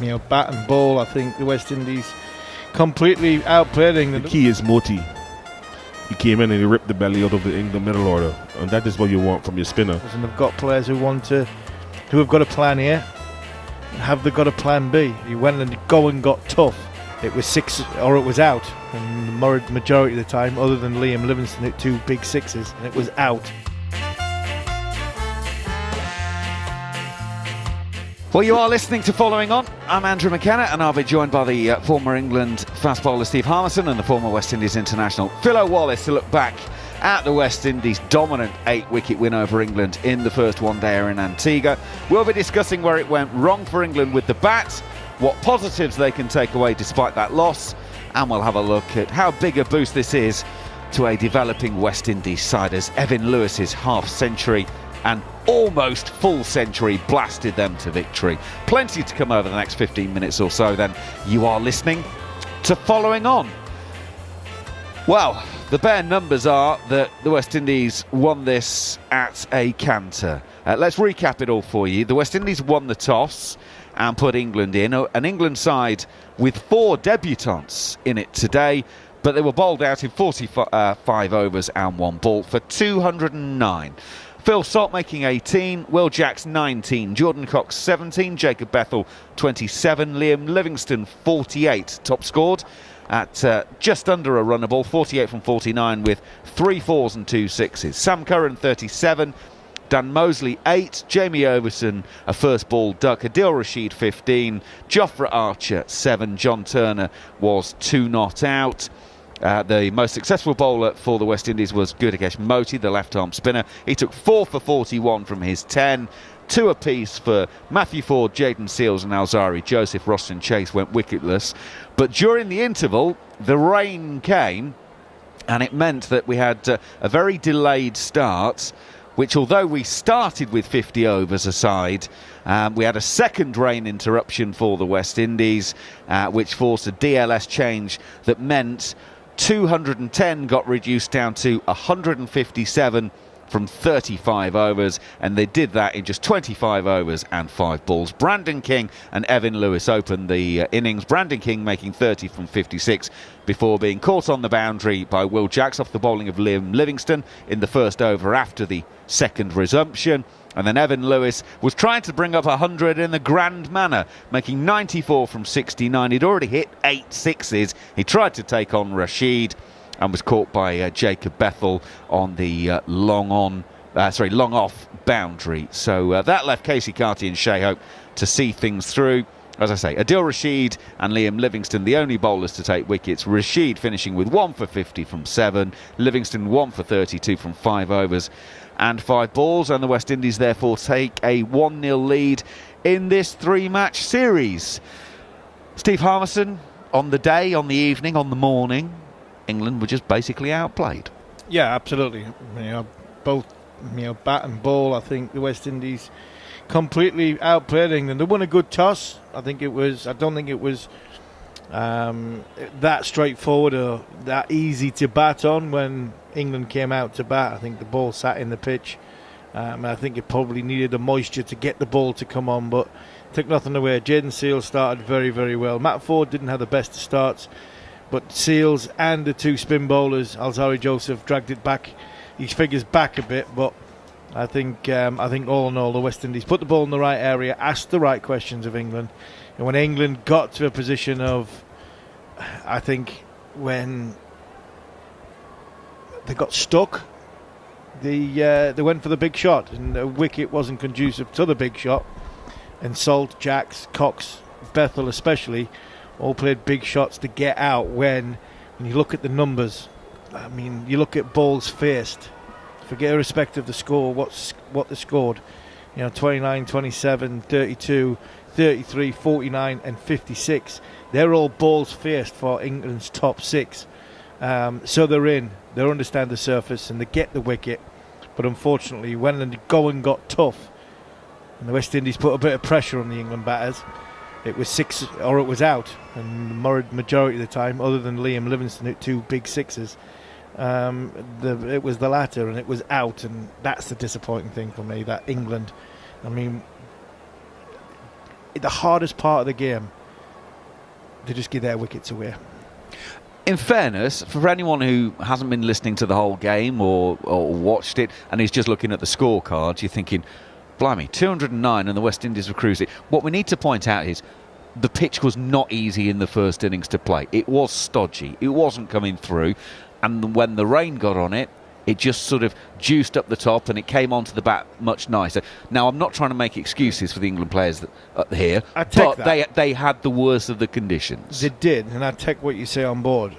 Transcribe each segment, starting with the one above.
Bat and ball, I think the West Indies completely outplayed England. The key is Moti. He came in and he ripped the belly out of the England middle order, and that is what you want from your spinner. And they've got players who have got a plan here. Have they got a plan B? He went and got tough. It was six or it was out, and the majority of the time, other than Liam Livingstone, hit 2 big sixes, and it was out. Well, you are listening to Following On. I'm Andrew Mckenna, and I'll be joined by the former England fast bowler Steve Harmison and the former West Indies international Philo Wallace to look back at the West Indies' dominant 8-wicket win over England in the first one-dayer in Antigua. We'll be discussing where it went wrong for England with the bat, what positives they can take away despite that loss, and we'll have a look at how big a boost this is to a developing West Indies side as Evan Lewis's half-century and almost full century blasted them to victory. Plenty to come over the next 15 minutes or so then. You are listening to Following On. Well, the bare numbers are that the West Indies won this at a canter. Let's recap it all for you. The West Indies won the toss and put England in. An England side with 4 debutants in it today, but they were bowled out in 45 overs and 1 ball for 209. Phil Salt making 18, Will Jacks 19, Jordan Cox 17, Jacob Bethell 27, Liam Livingstone 48, top scored at just under a runnable, 48 from 49 with 3 4s and 2 6s. Sam Curran 37, Dan Mosley 8, Jamie Overson a first ball duck, Adil Rashid 15, Jofra Archer 7, John Turner was 2 not out. The most successful bowler for the West Indies was Gudakesh Moti, the left-arm spinner. He took 4 for 41 from his 10. 2 apiece for Matthew Ford, Jayden Seales and Alzari Joseph. Roston Chase went wicketless. But during the interval, the rain came, and it meant that we had a very delayed start, which although we started with 50 overs aside, we had a second rain interruption for the West Indies, which forced a DLS change that meant 210 got reduced down to 157 from 35 overs, and they did that in just 25 overs and 5 balls. Brandon King and Evan Lewis opened the innings, Brandon King making 30 from 56 before being caught on the boundary by Will Jacks off the bowling of Liam Livingstone in the first over after the second resumption. And then Evan Lewis was trying to bring up 100 in the grand manner, making 94 from 69. He'd already hit 8 sixes. He tried to take on Rashid and was caught by Jacob Bethell on the long off boundary. So that left Casey Carty and Shea Hope to see things through. As I say, Adil Rashid and Liam Livingstone, the only bowlers to take wickets. Rashid finishing with 1 for 50 from 7. Livingstone 1 for 32 from 5 overs and 5 balls. And the West Indies therefore take a 1-0 lead in this 3-match series. Steve Harmison, on the day, on the evening, on the morning, England were just basically outplayed. Yeah, absolutely. Both bat and ball, I think the West Indies completely outplayed England. They won a good toss. I don't think it was that straightforward or that easy to bat on when England came out to bat. I think the ball sat in the pitch. I think it probably needed the moisture to get the ball to come on, but took nothing away. Jayden Seales started very, very well. Matt Ford didn't have the best of starts, but Seales and the 2 spin bowlers, Alzari Joseph, dragged it back, his figures back a bit, but I think all in all, the West Indies put the ball in the right area, asked the right questions of England, and when England got to a position of, I think, when they got stuck, they went for the big shot, and the wicket wasn't conducive to the big shot. And Salt, Jacks, Cox, Bethell especially, all played big shots to get out. When you look at the numbers, I mean, you look at balls faced. Forget irrespective of the score, what they scored. 29, 27, 32, 33, 49 and 56. They're all balls faced for England's top 6. So they're in. They understand the surface and they get the wicket. But unfortunately, when the going got tough and the West Indies put a bit of pressure on the England batters, it was 6 or it was out. And the majority of the time, other than Liam Livingstone hit 2 big sixes, it was the latter, and it was out. And that's the disappointing thing for me, that England, I mean, the hardest part of the game, they just give their wickets away. In fairness, for anyone who hasn't been listening to the whole game or watched it and is just looking at the scorecards, you're thinking, blimey, 209 and the West Indies were cruising. What we need to point out is the pitch was not easy in the first innings to play. It was stodgy. It wasn't coming through. And when the rain got on it, it just sort of juiced up the top and it came onto the bat much nicer. Now, I'm not trying to make excuses for the England players here, but they had the worst of the conditions. They did, and I take what you say on board,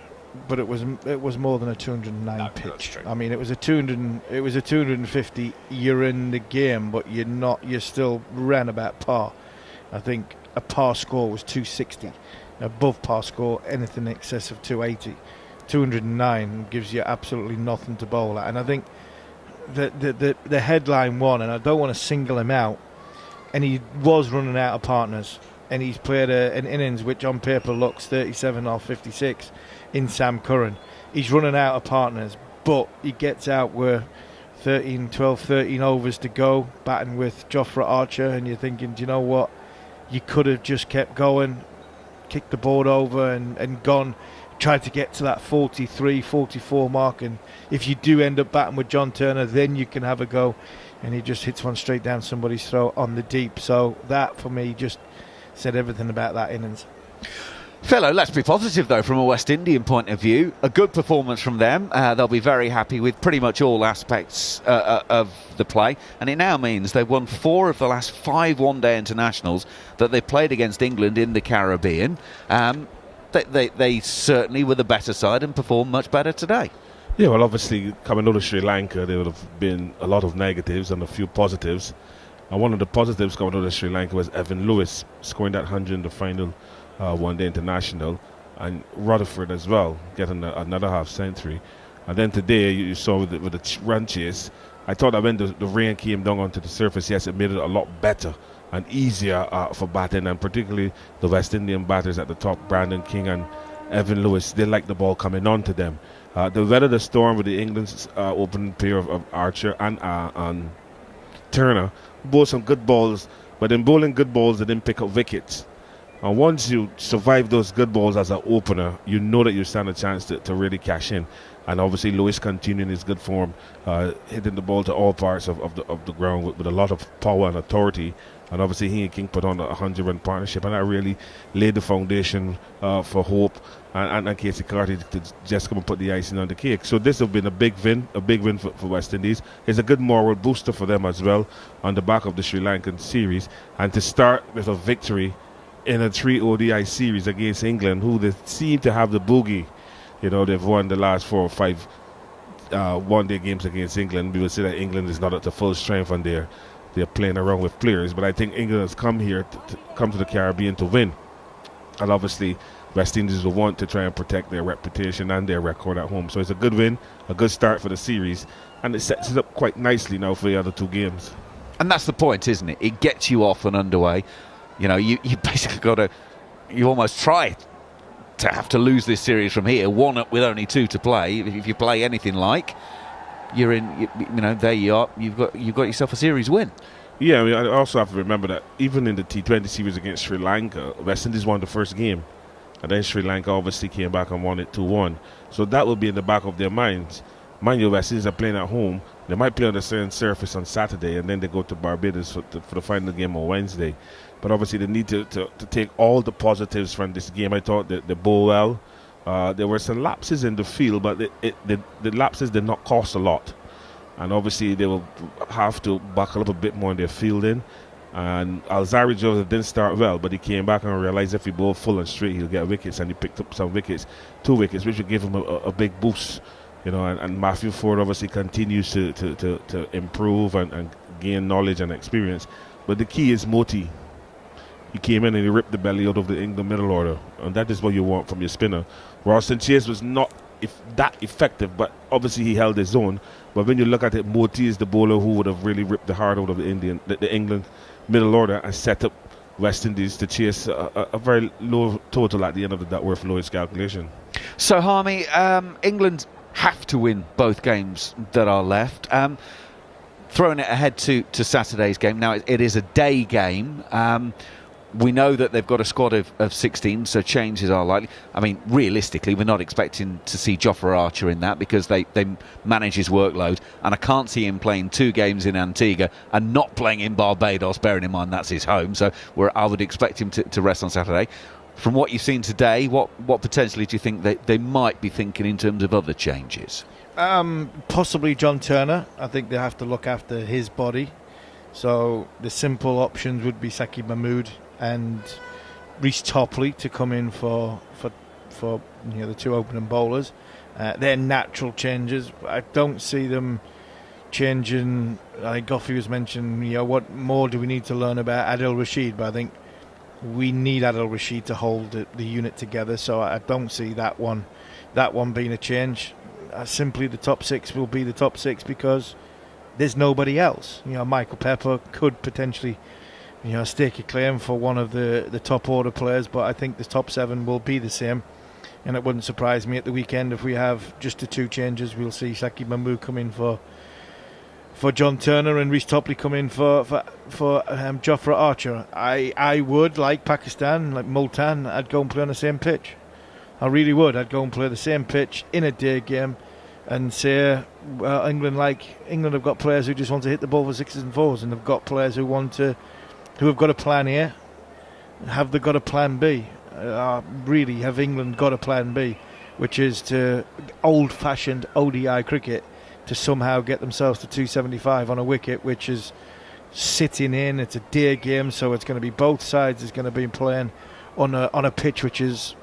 but it was more than a 209 pitch. I mean, it was a 250. You're in the game, but you still ran about par. I think a par score was 260. Above par score, anything in excess of 280. 209 gives you absolutely nothing to bowl at, and I think the headline one, and I don't want to single him out, and he was running out of partners, and he's played an innings which on paper looks 37 or 56 in Sam Curran. He's running out of partners, but he gets out with 12, 13 overs to go, batting with Jofra Archer, and you're thinking, do you know what, you could have just kept going, kicked the board over and gone, tried to get to that 43, 44 mark, and if you do end up batting with John Turner, then you can have a go, and he just hits one straight down somebody's throat on the deep. So that, for me, just said everything about that innings. Philo, let's be positive, though, from a West Indian point of view. A good performance from them. They'll be very happy with pretty much all aspects of the play. And it now means they've won 4 of the last 5 one-day internationals that they played against England in the Caribbean. They certainly were the better side and performed much better today. Yeah, well, obviously, coming out of Sri Lanka, there would have been a lot of negatives and a few positives. And one of the positives coming out of Sri Lanka was Evan Lewis scoring that 100 in the final one-day international, and Rutherford as well, getting another half-century. And then today, you saw with the run chase, I thought that when the rain came down onto the surface, yes, it made it a lot better and easier for batting, and particularly the West Indian batters at the top, Brandon King and Evan Lewis, they like the ball coming on to them. They weathered the storm with the England's opening pair of Archer and Turner, bowled some good balls, but in bowling good balls, they didn't pick up wickets. And once you survive those good balls as an opener, you know that you stand a chance to really cash in. And obviously Lewis continuing his good form, hitting the ball to all parts of the ground with a lot of power and authority. And obviously he and King put on a 100-run partnership, and that really laid the foundation for hope and Casey Carty to just come and put the icing on the cake. So this has been a big win for West Indies. It's a good moral booster for them as well on the back of the Sri Lankan series, and to start with a victory in a 3 ODI series against England, who they seem to have the boogie. You know, they've won the last 4 or 5 one-day games against England. We will say that England is not at the full strength and they're playing around with players. But I think England has come here to come to the Caribbean to win. And obviously, West Indies will want to try and protect their reputation and their record at home. So it's a good win, a good start for the series, and it sets it up quite nicely now for the other 2 games. And that's the point, isn't it? It gets you off and underway. You know, you basically got to, you almost try to have to lose this series from here, 1 up with only 2 to play. If you play anything like, you're in, you know, there you are, you've got yourself a series win. Yeah, I mean, I also have to remember that even in the T20 series against Sri Lanka, West Indies won the first game, and then Sri Lanka obviously came back and won it 2-1. So that will be in the back of their minds. Mind you, West Indies are playing at home. They might play on the same surface on Saturday, and then they go to Barbados for the final game on Wednesday. But obviously they need to take all the positives from this game. I thought that they bowled well. There were some lapses in the field, but the lapses did not cost a lot. And obviously they will have to buckle up a bit more in their fielding. And Alzari Joseph didn't start well, but he came back and realized if he bowled full and straight, he'll get wickets. And he picked up some wickets, 2 wickets, which would give him a big boost. You know, and Matthew Ford obviously continues to improve and gain knowledge and experience. But the key is Moti. He came in and he ripped the belly out of the England middle order, and that is what you want from your spinner. Ralston Chase was not that effective, but obviously he held his own. But when you look at it, Moti is the bowler who would have really ripped the heart out of the England middle order and set up West Indies to chase a very low total at the end of the Duckworth-Lewis calculation. So, Harmy, England have to win both games that are left. Throwing it ahead to Saturday's game. Now, it is a day game. We know that they've got a squad of 16, so changes are likely. I mean, realistically, we're not expecting to see Jofra Archer in that because they manage his workload, and I can't see him playing 2 games in Antigua and not playing in Barbados, bearing in mind that's his home, so I would expect him to rest on Saturday. From what you've seen today, what potentially do you think they might be thinking in terms of other changes? Possibly John Turner. I think they have to look after his body. So the simple options would be Saki Mahmood and Reece Topley to come in for the 2 opening bowlers. They're natural changes. I don't see them changing. I think Goffey was mentioning, what more do we need to learn about Adil Rashid? But I think we need Adil Rashid to hold the unit together. So I don't see that one being a change. Simply the top 6 will be the top 6 because there's nobody else. Michael Pepper could potentially stake a claim for one of the top order players, but I think the top 7 will be the same, and it wouldn't surprise me at the weekend if we have just the 2 changes. We'll see Saki Mahmood come in for John Turner and Reece Topley come in for Jofra Archer. I would, like Pakistan, like Multan, I'd go and play on the same pitch. I really would. I'd go and play the same pitch in a day game and say, England have got players who just want to hit the ball for 6s and 4s, and they've got players who have got a plan A. Have they got a plan B? Really, have England got a plan B, which is to old-fashioned ODI cricket, to somehow get themselves to 275 on a wicket, which is sitting in. It's a day game, so it's going to be both sides is going to be playing on a pitch which is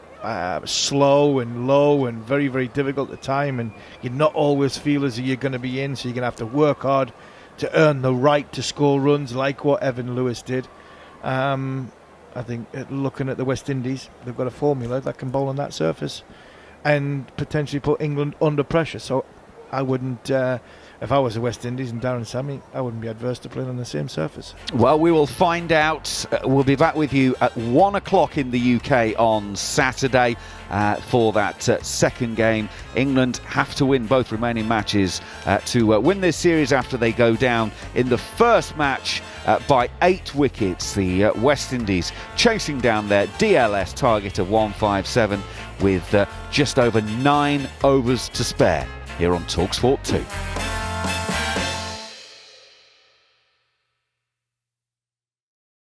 slow and low and very, very difficult to time, and you're not always feel as if you're going to be in, so you're going to have to work hard to earn the right to score runs, like what Evan Lewis did. I think looking at the West Indies, they've got a formula that can bowl on that surface and potentially put England under pressure. So I wouldn't, if I was the West Indies and Darren Sammy, I wouldn't be adverse to playing on the same surface. Well, we will find out. We'll be back with you at 1 o'clock in the UK on Saturday for that second game. England have to win both remaining matches to win this series after they go down in the first match by 8 wickets. The West Indies chasing down their DLS target of 157 with just over 9 overs to spare here on talkSPORT 2.